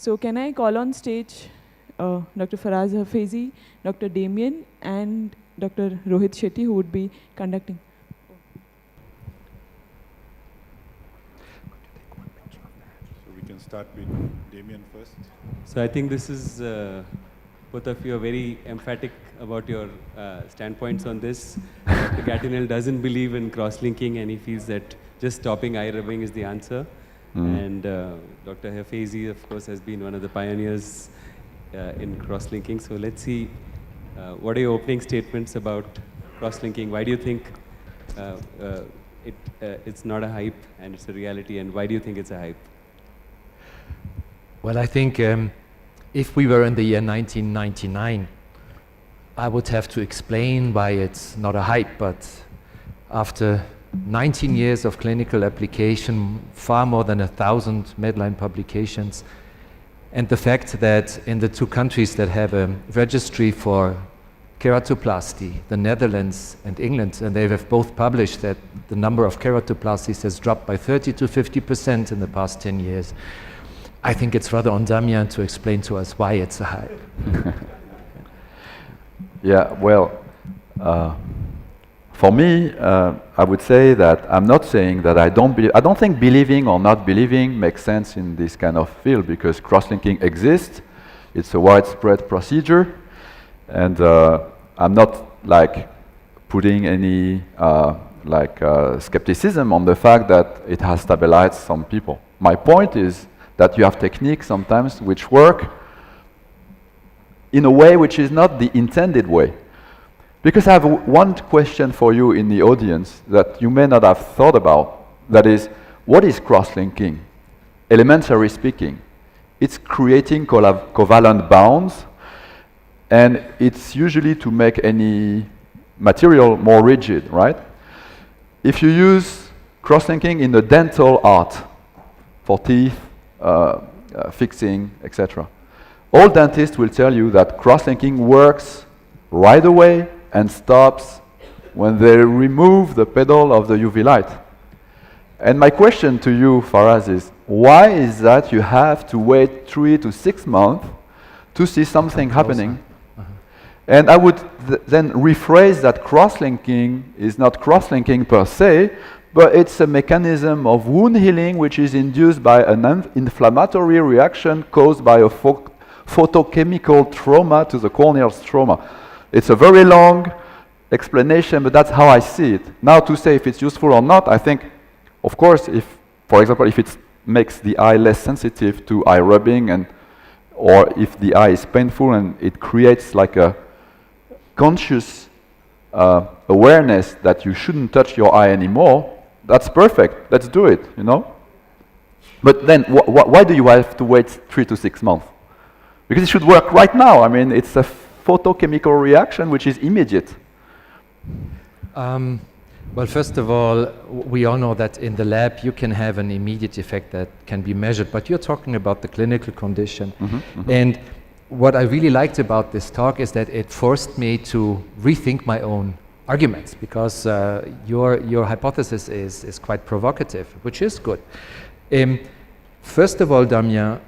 So can I call on stage Dr. Farhad Hafezi, Dr. Damien, and Dr. Rohit Shetty, who would be conducting. So we can start with Damien first. So I think this is, both of you are very emphatic about your standpoints on this. Dr. Gatinel doesn't believe in cross-linking, and he feels that just stopping eye rubbing is the answer. And Dr. Hafezi, of course, has been one of the pioneers in cross-linking. So let's see, what are your opening statements about cross-linking? Why do you think it's not a hype and it's a reality, and why do you think it's a hype? Well, I think if we were in the year 1999, I would have to explain why it's not a hype, but after 19 years of clinical application, far more than 1,000 Medline publications, and the fact that in the two countries that have a registry for keratoplasty, the Netherlands and England, and they have both published that the number of keratoplasties has dropped by 30 to 50% in the past 10 years. I think it's rather on Damien to explain to us why it's a hype. Yeah, well, for me, I would say that I'm not saying that I don't think believing or not believing makes sense in this kind of field, because cross-linking exists. It's a widespread procedure, and I'm not like putting any skepticism on the fact that it has stabilized some people. My point is that you have techniques sometimes which work in a way which is not the intended way. Because I have one question for you in the audience that you may not have thought about. That is, what is cross-linking? Elementary speaking, it's creating covalent bonds, and it's usually to make any material more rigid, right? If you use cross-linking in the dental art for teeth, fixing, etc., all dentists will tell you that cross-linking works right away and stops when they remove the pedal of the UV light. And my question to you, Farhad, is why is that you have to wait 3 to 6 months to see something happening? And I would then rephrase that cross-linking is not cross-linking per se, but it's a mechanism of wound healing which is induced by an inflammatory reaction caused by a photochemical trauma to the corneal stroma. It's a very long explanation, but that's how I see it. Now, to say if it's useful or not, I think, of course, if, for example, if it makes the eye less sensitive to eye rubbing, and or if the eye is painful and it creates like a conscious awareness that you shouldn't touch your eye anymore, that's perfect. Let's do it, you know? But then, why do you have to wait 3 to 6 months? Because it should work right now. I mean, it's a photochemical reaction which is immediate. Well, first of all, we all know that in the lab you can have an immediate effect that can be measured, but you're talking about the clinical condition. And what I really liked about this talk is that it forced me to rethink my own arguments, because your hypothesis is quite provocative, which is good. First of all, Damien,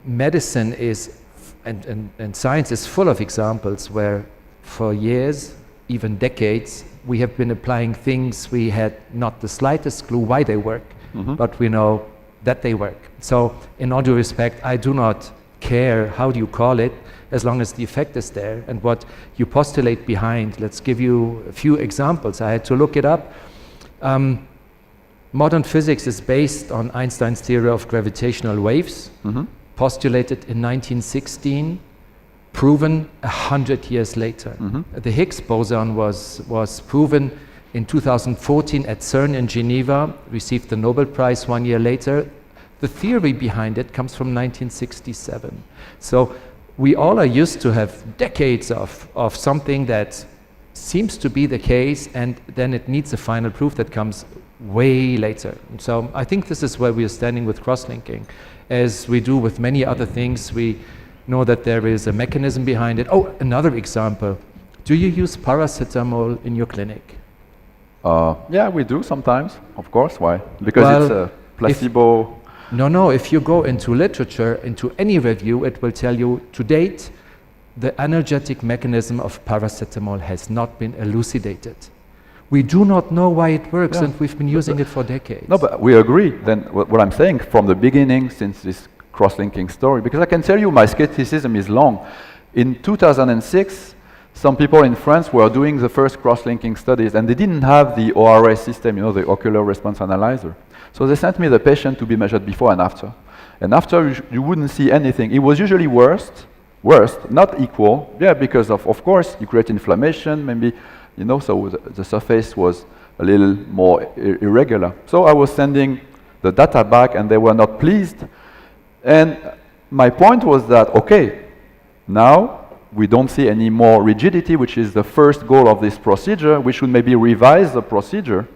medicine is and science is full of examples where for years, even decades, we have been applying things we had not the slightest clue why they work, but we know that they work. So in all due respect, I do not care how do you call it, as long as the effect is there and what you postulate behind. Let's give you a few examples. I had to look it up. Modern physics is based on Einstein's theory of gravitational waves, postulated in 1916, proven 100 years later. The Higgs boson was proven in 2014 at CERN in Geneva, received the Nobel Prize 1 year later. The theory behind it comes from 1967. So we all are used to have decades of something that seems to be the case, and then it needs a final proof that comes way later. So I think this is where we are standing with cross-linking. As we do with many other things, we know that there is a mechanism behind it. Oh, another example. Do you use paracetamol in your clinic? Yeah, we do sometimes, of course. Why? Because it's a placebo No, if you go into literature, into any review, it will tell you, to date, the analgesic mechanism of paracetamol has not been elucidated. We do not know why it works, and we've been using it for decades. No, but we agree. Then what I'm saying from the beginning, since this cross-linking story, because I can tell you my skepticism is long. In 2006, some people in France were doing the first cross-linking studies, and they didn't have the ORS system, you know, the ocular response analyzer. So they sent me the patient to be measured before and after. And after, you wouldn't see anything. It was usually worst, not equal, because of course, you create inflammation, maybe, you know, so the surface was a little more irregular. So I was sending the data back, and they were not pleased. And my point was that, okay, now we don't see any more rigidity, which is the first goal of this procedure. We should maybe revise the procedure.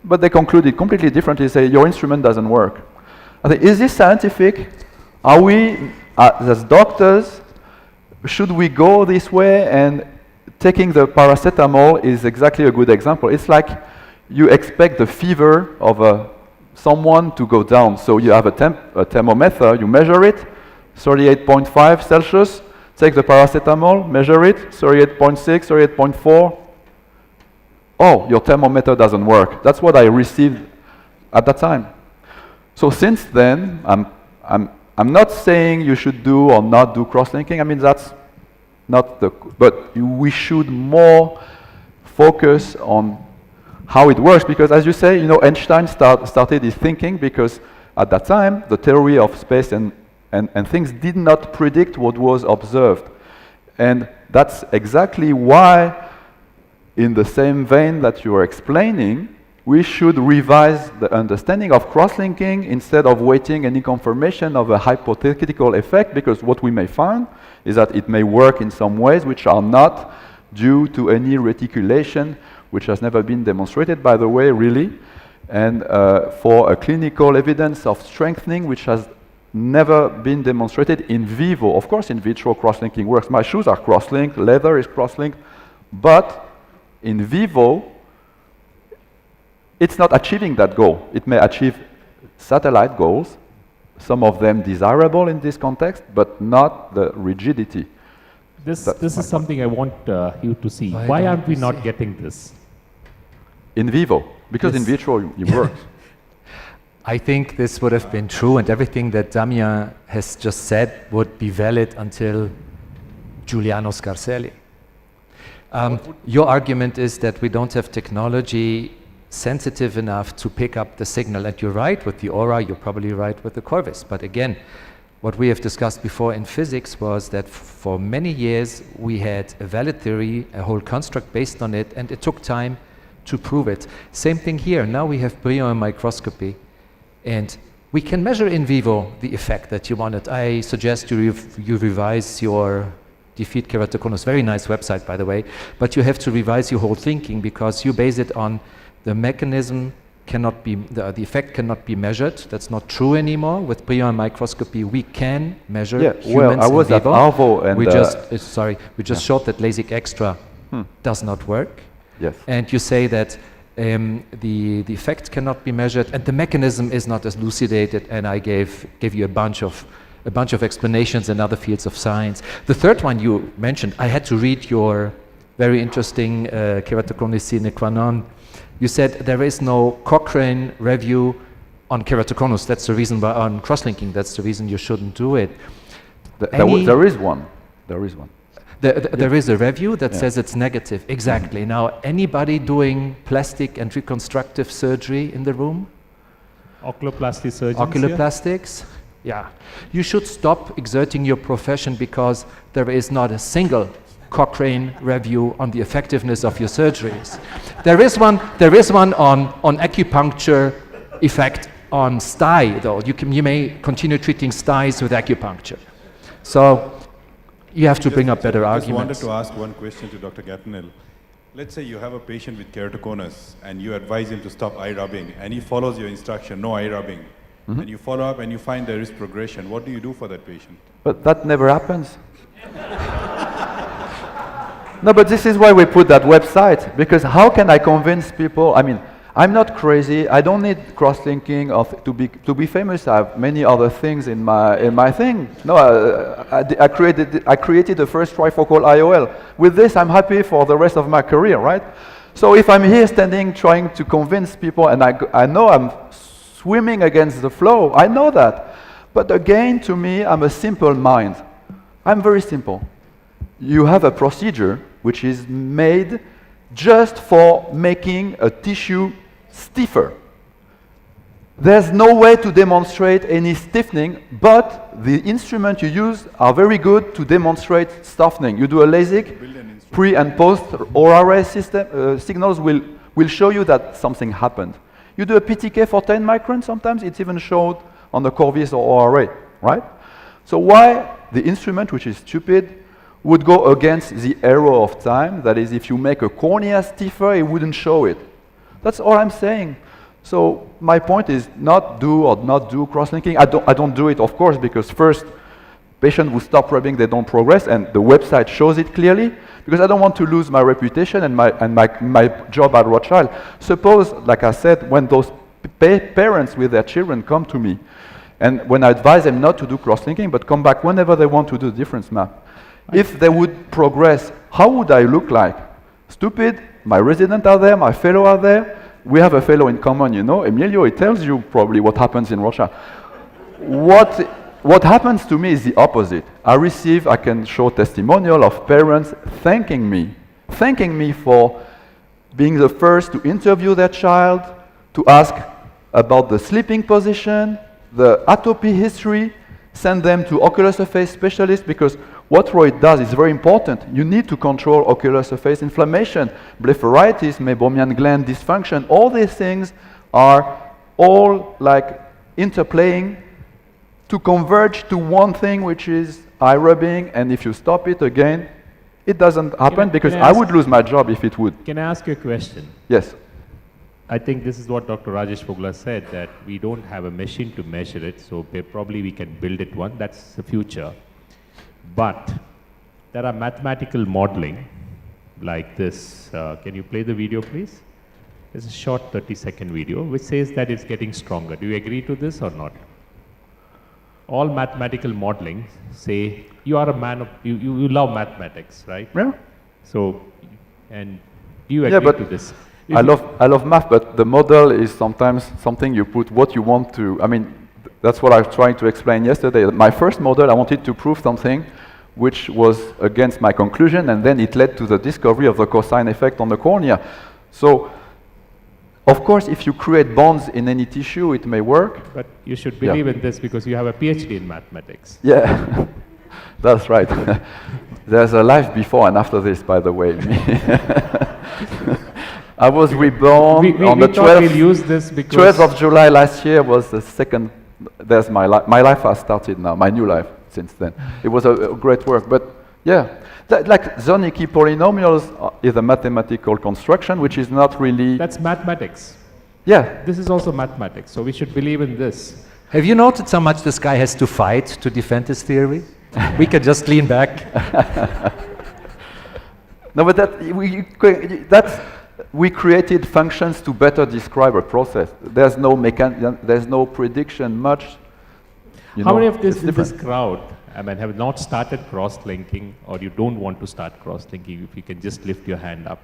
But they concluded completely differently, say, your instrument doesn't work. I think, is this scientific? Are we, as doctors, should we go this way? And taking the paracetamol is exactly a good example. It's like you expect the fever of someone to go down. So you have a thermometer, you measure it, 38.5 Celsius, take the paracetamol, measure it, 38.6, 38.4. Oh, your thermometer doesn't work. That's what I received at that time. So since then, I'm not saying you should do or not do cross-linking. I mean, that's not the, but we should more focus on how it works, because as you say, you know, Einstein started his thinking because at that time, the theory of space and things did not predict what was observed. And that's exactly why, in the same vein that you are explaining, we should revise the understanding of cross-linking instead of waiting any confirmation of a hypothetical effect, because what we may find is that it may work in some ways which are not due to any reticulation, which has never been demonstrated, by the way, really, and for a clinical evidence of strengthening, which has never been demonstrated in vivo. Of course, in vitro cross-linking works. My shoes are cross-linked, leather is cross-linked, but in vivo, it's not achieving that goal. It may achieve satellite goals, some of them desirable in this context, but not the rigidity. This is something I want you to see. Why aren't we not getting this? In vivo, because in vitro it works. I think this would have been true, and everything that Damien has just said would be valid until Giuliano Scarselli. Your argument is that we don't have technology sensitive enough to pick up the signal, and you're right with the aura, you're probably right with the corvis. But again, what we have discussed before in physics was that for many years we had a valid theory, a whole construct based on it, and it took time to prove it. Same thing here. Now we have Brilliant microscopy, and we can measure in vivo the effect that you wanted. I suggest you revise your Defeat Keratoconus, very nice website, by the way, but you have to revise your whole thinking, because you base it on the mechanism cannot be, the effect cannot be measured. That's not true anymore. With Brilliant microscopy, we can measure humans well, I was in vivo. at ARVO and we just showed that LASIK Extra does not work. Yes. And you say that the effect cannot be measured and the mechanism is not elucidated, and I gave you a bunch of explanations in other fields of science. The third one you mentioned, I had to read your very interesting keratoconus sine qua non. You said there is no Cochrane review on keratoconus. That's the reason why, on cross-linking, that's the reason you shouldn't do it. There is one. There is one. There is a review that says it's negative. Exactly. Now, anybody doing plastic and reconstructive surgery in the room? Oculoplasty surgeons. Oculoplastics? Yeah. You should stop exerting your profession because there is not a single Cochrane review on the effectiveness of your surgeries. There is one on acupuncture effect on sty, though. You may continue treating styes with acupuncture. So you have to bring up better arguments. I just wanted to ask one question to Dr. Gatinel. Let's say you have a patient with keratoconus and you advise him to stop eye rubbing, and he follows your instruction, no eye rubbing. And you follow up and you find there is progression. What do you do for that patient? But that never happens. No, but this is why we put that website, because how can I convince people? I mean, I'm not crazy. I don't need cross-linking to be famous. I have many other things in my thing. No, I created the first trifocal IOL. With this, I'm happy for the rest of my career, right? So if I'm here standing trying to convince people, and I know I'm swimming against the flow, I know that. But again, to me, I'm a simple mind. I'm very simple. You have a procedure which is made just for making a tissue stiffer. There's no way to demonstrate any stiffening, but the instruments you use are very good to demonstrate stiffening. You do a LASIK, pre and post ORA system, signals will show you that something happened. You do a PTK for 10 microns, sometimes it's even showed on the Corvis or ORA, right? So why the instrument, which is stupid, would go against the error of time? That is, if you make a cornea stiffer, it wouldn't show it. That's all I'm saying. So my point is not do or not do cross-linking. I don't do it, of course, because first, patients who stop rubbing, they don't progress, and the website shows it clearly, because I don't want to lose my reputation and my job at Rothschild. Suppose, like I said, when those parents with their children come to me, and when I advise them not to do cross-linking, but come back whenever they want to do the difference map, if they would progress, how would I look like? Stupid? My residents are there, my fellow are there. We have a fellow in common, you know, Emilio, he tells you probably what happens in Russia. What happens to me is the opposite. I can show testimonial of parents thanking me for being the first to interview their child, to ask about the sleeping position, the atopy history, send them to ocular surface specialists, because what Roy does is very important. You need to control ocular surface inflammation, blepharitis, meibomian gland dysfunction. All these things are all like interplaying to converge to one thing, which is eye rubbing, and if you stop it again, it doesn't happen, because I would lose my job if it would. Can I ask you a question? Yes. I think this is what Dr. Rajesh Fogla said, that we don't have a machine to measure it, so probably we can build it one. That's the future. But there are mathematical modeling like this. Can you play the video, please? It's a short 30-second video which says that it's getting stronger. Do you agree to this or not? All mathematical modeling say you are a man of, you love mathematics, right? Yeah. So, and do you agree to this? I love math, but the model is sometimes something you put what you want to. I mean, that's what I was trying to explain yesterday. My first model, I wanted to prove something which was against my conclusion, and then it led to the discovery of the cosine effect on the cornea. So, of course, if you create bonds in any tissue, it may work. But you should believe in this because you have a PhD in mathematics. Yeah, that's right. There's a life before and after this, by the way. I was reborn on the 12th of July last year was the second. There's my life. My life has started now, my new life since then. It was a great work, but yeah. Like Zonicky polynomials is a mathematical construction, which is not really... That's mathematics. Yeah. This is also mathematics, so we should believe in this. Have you noticed how much this guy has to fight to defend his theory? We can just lean back. No, but we created functions to better describe a process. There's no prediction much. How many of this crowd, I mean, have not started cross-linking, or you don't want to start cross-linking? If you can just lift your hand up.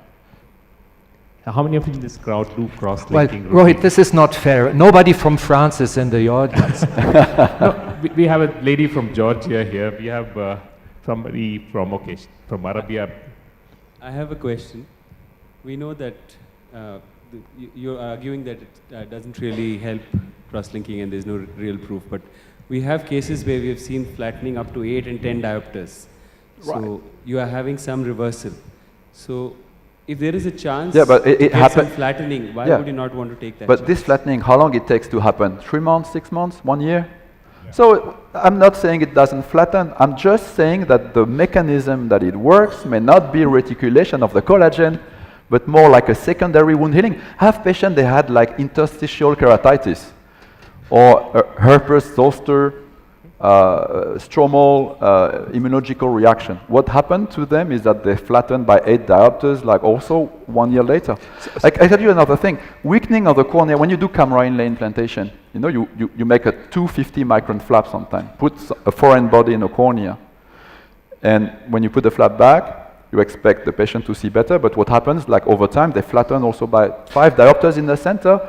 How many of you in this crowd do cross-linking? Well, Rohit, this is not fair. Nobody from France is in the audience. No, we have a lady from Georgia here. We have somebody from Arabia. I have a question. We know that you're arguing that it doesn't really help cross-linking and there's no real proof, but we have cases where we have seen flattening up to 8 and 10 diopters. Right. So you are having some reversal. So if there is a chance it to get some flattening, why would you not want to take that But chance? this flattening, how long it takes to happen? 3 months, 6 months, 1 year? Yeah. So I'm not saying it doesn't flatten. I'm just saying that the mechanism that it works may not be reticulation of the collagen, but more like a secondary wound healing. I have patients, they had like interstitial keratitis or herpes zoster, stromal immunological reaction. What happened to them is that they flattened by 8 diopters, like also 1 year later. I tell you another thing. Weakening of the cornea, when you do camera inlay implantation, you know, you make a 250 micron flap sometimes, put a foreign body in a cornea. And when you put the flap back, you expect the patient to see better, but what happens, like over time, they flatten also by 5 diopters in the center,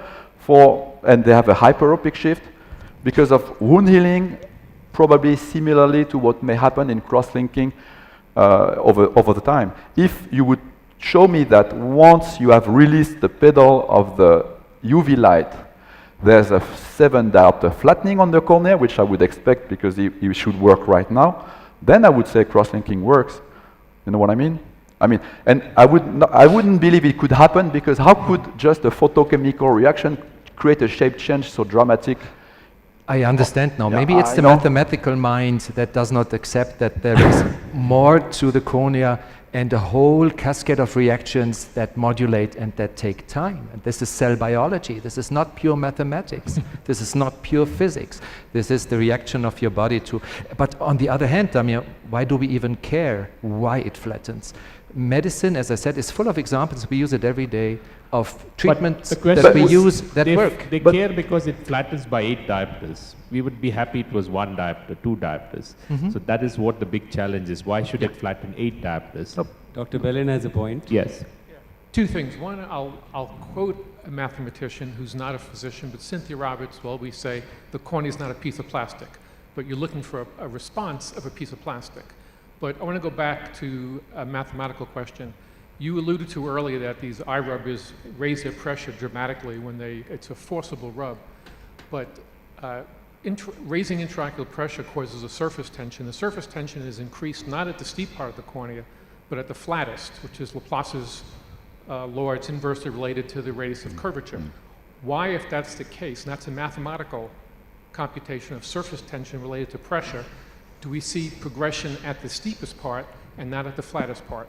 and they have a hyperopic shift because of wound healing, probably similarly to what may happen in cross-linking over the time. If you would show me that once you have released the pedal of the UV light, there's a 7 diopter flattening on the cornea, which I would expect because it should work right now, then I would say cross-linking works. You know what I mean? And I wouldn't believe it could happen, because how could just a photochemical reaction create a shape change so dramatic? I understand now. Yeah, Maybe it's the mathematical mind that does not accept that there is more to the cornea and a whole cascade of reactions that modulate and that take time. And this is cell biology. This is not pure mathematics. This is not pure physics. This is the reaction of your body to. But on the other hand, Damien, why do we even care why it flattens? Medicine, as I said, is full of examples. We use it every day of treatments that we use that work. They care because it flattens by 8 diopters. We would be happy it was 1 diopter, 2 diopters. So that is what the big challenge is. Why should it flatten 8 diopters? Dr. Bellin has a point. Yes. Two things. One, I'll quote a mathematician who's not a physician, but Cynthia Roberts, well, we say the cornea is not a piece of plastic, but you're looking for a response of a piece of plastic. But I want to go back to a mathematical question. You alluded to earlier that these eye rubbers raise their pressure dramatically when it's a forcible rub. But raising intraocular pressure causes a surface tension. The surface tension is increased not at the steep part of the cornea, but at the flattest, which is Laplace's law. It's inversely related to the radius of curvature. Why, if that's the case, and that's a mathematical computation of surface tension related to pressure, do we see progression at the steepest part and not at the flattest part?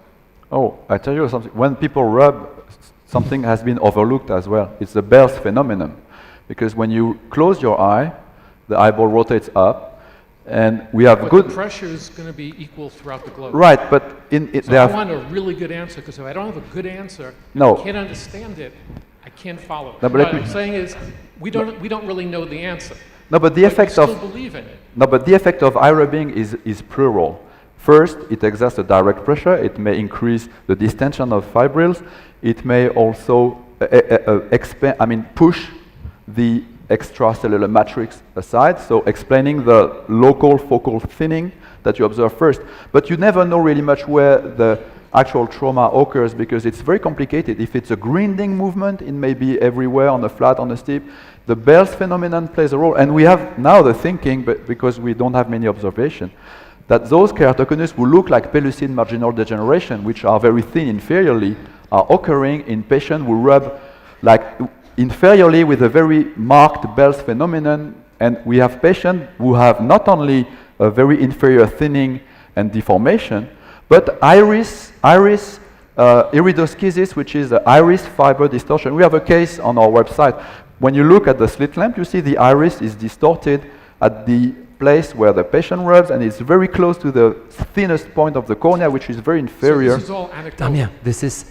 Oh, I tell you something. When people rub, something has been overlooked as well. It's the Bell's phenomenon. Because when you close your eye, the eyeball rotates up, and we have but good... the pressure is going to be equal throughout the globe. Right, but so I want a really good answer, because if I don't have a good answer, No. I can't understand it, I can't follow it. No, but What I'm saying is, we don't really know the answer. No, but the But effect you of... still believe in it. No, but the effect of eye rubbing is plural. First, it exerts a direct pressure. It may increase the distension of fibrils. It may also push the extracellular matrix aside, so explaining the local focal thinning that you observe first. But you never know really much where the actual trauma occurs, because it's very complicated. If it's a grinding movement, it may be everywhere, on the flat, on the steep. The Bell's phenomenon plays a role, and we have now the thinking, but because we don't have many observations, that those keratoconus who look like pellucid marginal degeneration, which are very thin inferiorly, are occurring in patients who rub like inferiorly with a very marked Bell's phenomenon. And we have patients who have not only a very inferior thinning and deformation, but iris iridoschisis, which is the iris fiber distortion. We have a case on our website. When you look at the slit lamp, you see the iris is distorted at the place where the patient rubs, and it's very close to the thinnest point of the cornea, which is very inferior. So this is all anecdotal. Damien, this is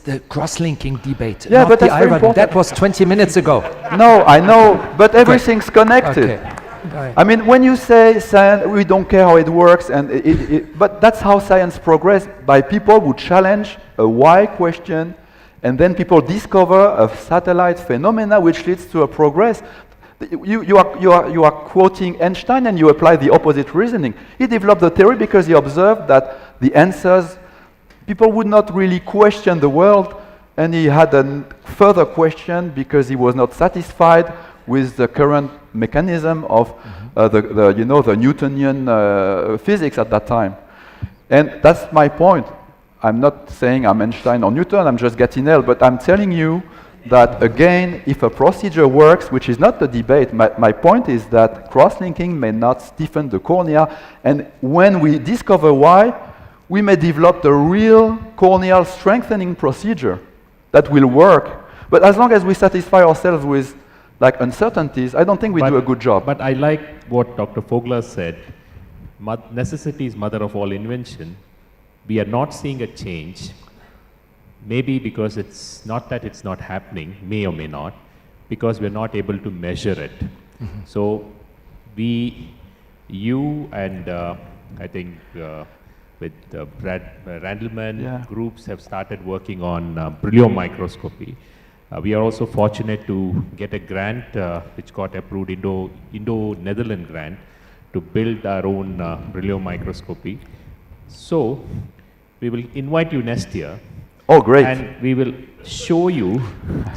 the cross-linking debate. Yeah, not but the that's very eye rubbing. important. That was 20 minutes ago. No, I know, but everything's connected. Okay. Right. I mean, when you say science, we don't care how it works, and but that's how science progresses, by people who challenge a why question, and then people discover a satellite phenomena which leads to a progress. You are quoting Einstein, and you apply the opposite reasoning. He developed the theory because he observed that the answers, people would not really question the world, and he had a further question because he was not satisfied with the current mechanism of the Newtonian physics at that time. And that's my point. I'm not saying I'm Einstein or Newton, I'm just Gatinel, but I'm telling you that, again, if a procedure works, which is not the debate, my point is that cross-linking may not stiffen the cornea, and when we discover why, we may develop the real corneal strengthening procedure that will work. But as long as we satisfy ourselves with like uncertainties, I don't think we do a good job. But I like what Dr. Fogler said, necessity is mother of all invention. We are not seeing a change, maybe because it's not that it's not happening, may or may not, because we're not able to measure it. So you and I think with Brad Randleman groups have started working on Brilliant microscopy. We are also fortunate to get a grant which got approved, Indo-Netherlands grant, to build our own Brilliant microscopy. So we will invite you next year. Oh, great. And we will show you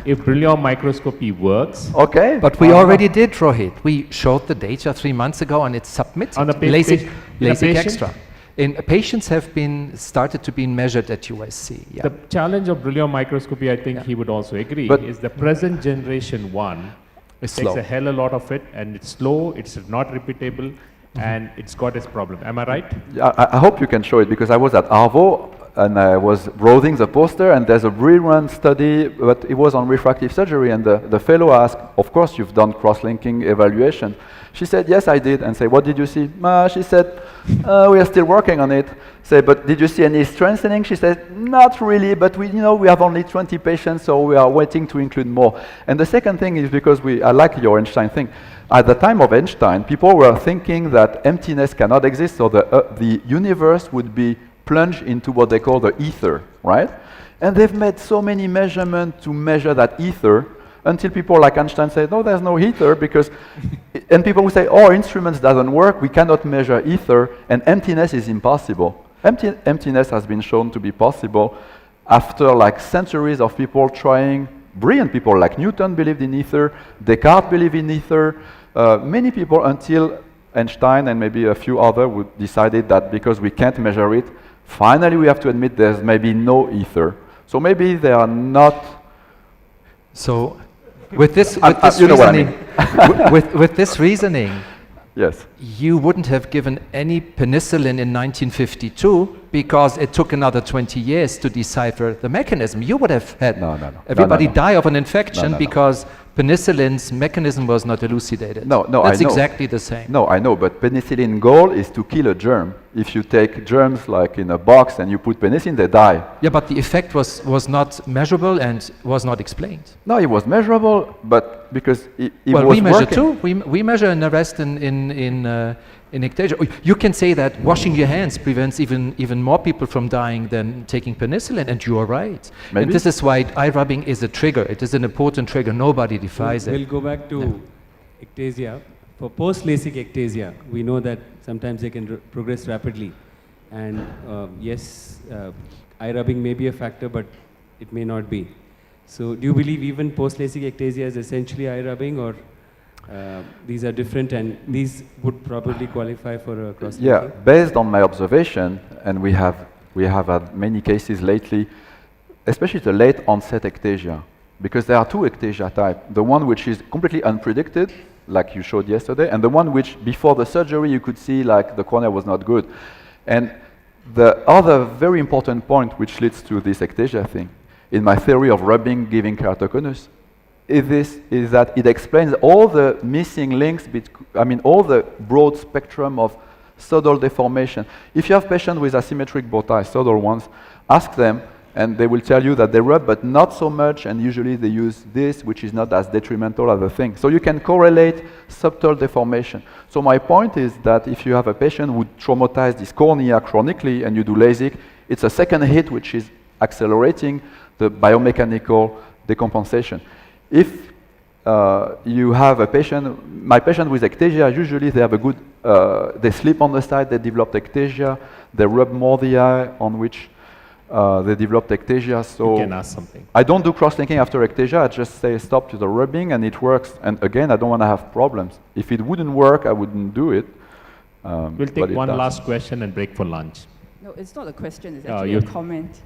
if Brilliant microscopy works. Okay. But we already did, Rohit. We showed the data 3 months ago and it's submitted. On a LASIK patient? extra. Patients have been started to be measured at USC. Yeah. The challenge of Brilliant microscopy, I think he would also agree, is the present generation one takes slow. a hell a lot of it, and it's slow, it's not repeatable, and it's got its problem. Am I right? Yeah, I hope you can show it, because I was at Arvo and I was browsing the poster, and there's a brilliant study, but it was on refractive surgery, and the fellow asked, of course you've done cross-linking evaluation. She said, yes, I did. And say, what did you see? She said, we are still working on it. Say, but did you see any strengthening? She said, not really, but we have only 20 patients, so we are waiting to include more. And the second thing is because I like your Einstein thing. At the time of Einstein, people were thinking that emptiness cannot exist, so the universe would be plunged into what they call the ether, right? And they've made so many measurements to measure that ether, until people like Einstein say, no, there's no ether, because, and people will say, oh, instruments doesn't work, we cannot measure ether, and emptiness is impossible. Emptiness has been shown to be possible after like centuries of people trying. Brilliant people like Newton believed in ether, Descartes believed in ether, many people until Einstein and maybe a few others would decided that because we can't measure it, finally we have to admit there's maybe no ether. So maybe they are not. So with this reasoning, yes, you wouldn't have given any penicillin in 1952 because it took another 20 years to decipher the mechanism. You would have had everybody die of an infection because penicillin's mechanism was not elucidated. That's exactly the same. No, I know, but penicillin goal is to kill a germ. If you take germs like in a box and you put penicillin, they die. Yeah, but the effect was not measurable and was not explained. No, it was measurable, but because it well, was we measure working. too. We measure an arrest in ectasia. You can say that washing your hands prevents even more people from dying than taking penicillin, and you are right. Maybe. And this is why eye rubbing is a trigger. It is an important trigger. Nobody defies it. We'll go back to ectasia. For post-LASIK ectasia, we know that sometimes they can progress rapidly. And yes, eye rubbing may be a factor, but it may not be. So do you believe even post-LASIK ectasia is essentially eye rubbing, or these are different and these would probably qualify for a cross-linking? Yeah, based on my observation, and we have had many cases lately, especially the late onset ectasia, because there are two ectasia types. The one which is completely unpredicted, like you showed yesterday, and the one which before the surgery you could see like the cornea was not good. And the other very important point which leads to this ectasia thing, in my theory of rubbing giving keratoconus, is that it explains all the missing links, all the broad spectrum of subtle deformation. If you have patients with asymmetric bow tie, subtle ones, ask them, and they will tell you that they rub, but not so much, and usually they use this, which is not as detrimental as the thing. So you can correlate subtle deformation. So my point is that if you have a patient who traumatized this cornea chronically and you do LASIK, it's a second hit which is accelerating the biomechanical decompensation. If you have a patient, my patient with ectasia, usually they have a good, they sleep on the side, they develop ectasia, they rub more the eye on which they developed ectasia. So you can ask something. I don't do cross-linking after ectasia, I just say stop to the rubbing and it works. And again, I don't want to have problems. If it wouldn't work, I wouldn't do it. We'll take one last question and break for lunch. No, it's not a question, it's actually a comment.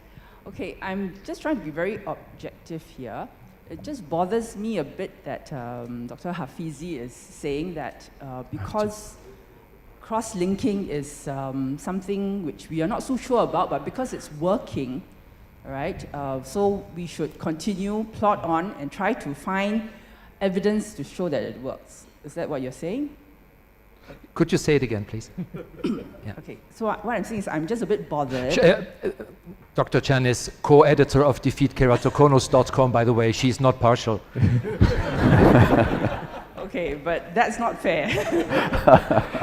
Okay, I'm just trying to be very objective here. It just bothers me a bit that Dr. Hafezi is saying that because cross-linking is something which we are not so sure about, but because it's working, right? So we should continue, plot on, and try to find evidence to show that it works. Is that what you're saying? Could you say it again, please? Okay, so what I'm saying is I'm just a bit bothered. Dr. Chan is co-editor of defeatkeratoconus.com, by the way. She's not partial. Okay, but that's not fair.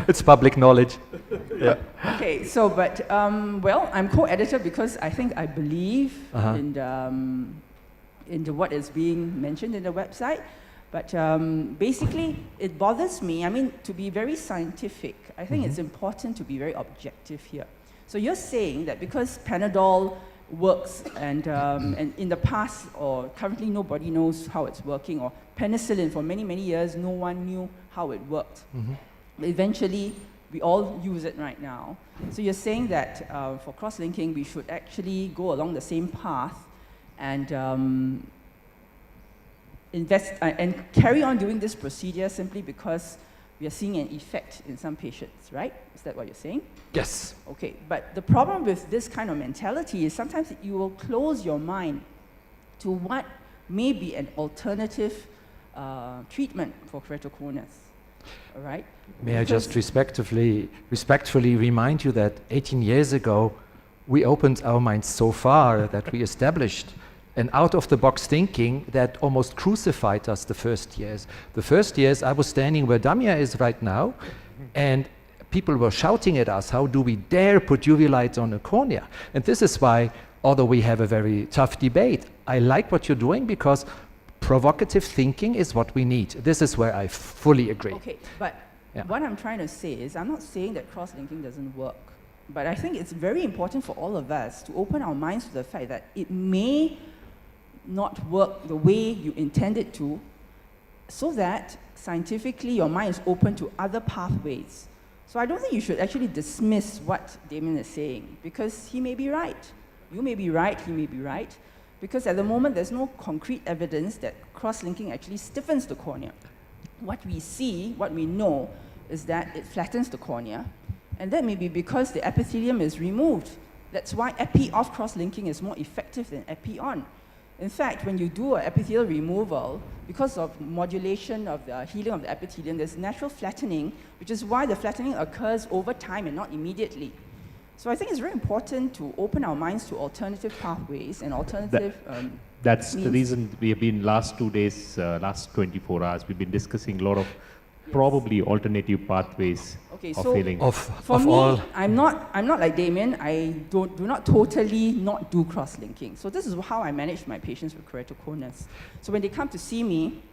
It's public knowledge. Yeah. Okay, so, but, well, I'm co-editor because I think I believe in what is being mentioned in the website. But basically, it bothers me. I mean, to be very scientific, I think it's important to be very objective here. So you're saying that because Panadol works and in the past or currently nobody knows how it's working, or penicillin for many, many years, no one knew how it worked. But eventually, we all use it right now. So you're saying that for cross-linking, we should actually go along the same path and invest and carry on doing this procedure simply because we are seeing an effect in some patients, right? Is that what you're saying? Yes. Okay, but the problem with this kind of mentality is sometimes you will close your mind to what may be an alternative treatment for keratoconus, all right? May I just respectfully remind you that 18 years ago, we opened our minds so far that we established an out-of-the-box thinking that almost crucified us the first years. The first years, I was standing where Damien is right now, and people were shouting at us, how do we dare put UV light on a cornea? And this is why, although we have a very tough debate, I like what you're doing because provocative thinking is what we need. This is where I fully agree. Okay, but what I'm trying to say is, I'm not saying that cross-linking doesn't work, but I think it's very important for all of us to open our minds to the fact that it may not work the way you intend it to, so that scientifically your mind is open to other pathways. So I don't think you should actually dismiss what Damien is saying, because he may be right. You may be right, he may be right, because at the moment there's no concrete evidence that cross-linking actually stiffens the cornea. What we see, what we know, is that it flattens the cornea, and that may be because the epithelium is removed. That's why epi-off cross-linking is more effective than epi-on. In fact, when you do an epithelial removal, because of modulation of the healing of the epithelium, there's natural flattening, which is why the flattening occurs over time and not immediately. So I think it's very important to open our minds to alternative pathways and alternative That's means. the reason we have been last 2 days, last 24 hours, we've been discussing a lot of probably alternative pathways of healing. For me, I'm not like Damien. I do not totally not do cross-linking. So this is how I manage my patients with keratoconus. So when they come to see me,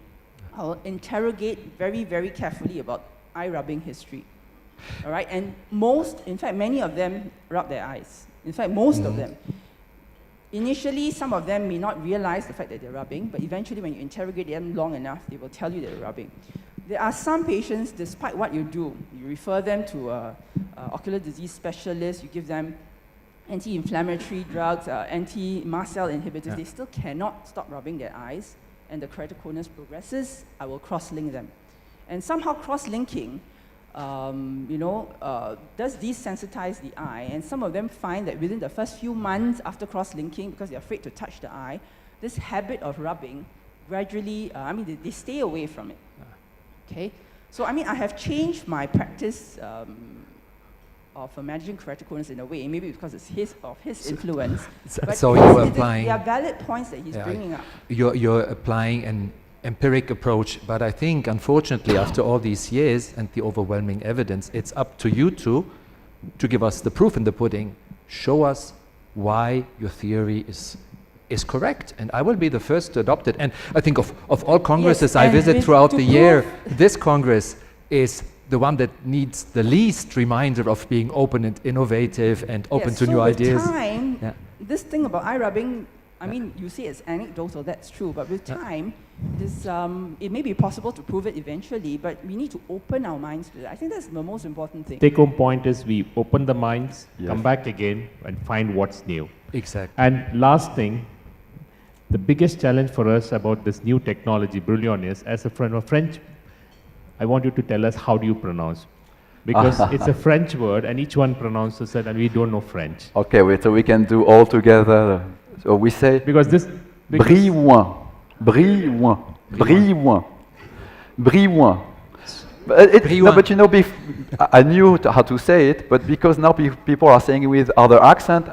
I'll interrogate very, very carefully about eye rubbing history. All right, and in fact, many of them rub their eyes. In fact, most of them. Initially, some of them may not realize the fact that they're rubbing, but eventually when you interrogate them long enough, they will tell you they're rubbing. There are some patients, despite what you do, you refer them to an ocular disease specialist, you give them anti-inflammatory drugs, anti-mast cell inhibitors, they still cannot stop rubbing their eyes, and the keratoconus progresses, I will cross-link them. And somehow cross-linking, does desensitize the eye, and some of them find that within the first few months after cross-linking, because they're afraid to touch the eye, this habit of rubbing gradually, they stay away from it. Okay, so I have changed my practice of managing keratoconus in a way, maybe because it's his influence. So you're applying. There are valid points that he's bringing up. You're applying an empiric approach, but I think, unfortunately, after all these years and the overwhelming evidence, it's up to you to give us the proof in the pudding. Show us why your theory is correct, and I will be the first to adopt it. And I think of all congresses I visit throughout the year, this congress is the one that needs the least reminder of being open and innovative and open to new ideas. With time, this thing about eye rubbing, you say it's anecdotal, that's true, but with time, it may be possible to prove it eventually, but we need to open our minds to it. I think that's the most important thing. Take-home point is we open the minds, come back again, and find what's new. Exactly. And last thing, the biggest challenge for us about this new technology, Brilliant, is as a friend of French, I want you to tell us how do you pronounce? Because it's a French word and each one pronounces it and we don't know French. Okay, wait, so we can do all together. So we say Brillant, Brillant, Brillant, Brillant, No, but you know, I knew how to say it, but because now people are saying it with other accent,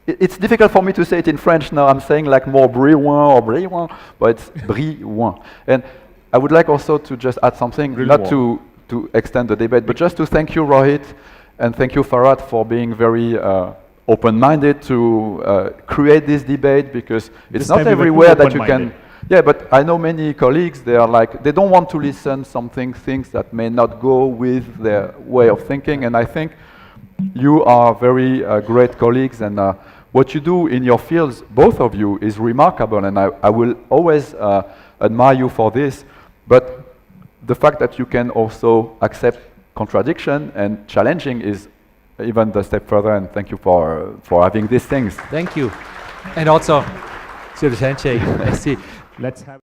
it's difficult for me to say it in French now. I'm saying like more brillouin or brillouin, but it's brillouin. And I would like also to just add something, not to extend the debate, but just to thank you, Rohit, and thank you, Farhad, for being very open-minded to create this debate, because it's not everywhere that you can. Yeah, but I know many colleagues, they are like, they don't want to listen things that may not go with their way of thinking, and I think you are very great colleagues, and what you do in your fields, both of you, is remarkable, and I will always admire you for this, but the fact that you can also accept contradiction and challenging is even the step further, and thank you for having these things. Thank you. And also, sur le handshake. Merci. Let's have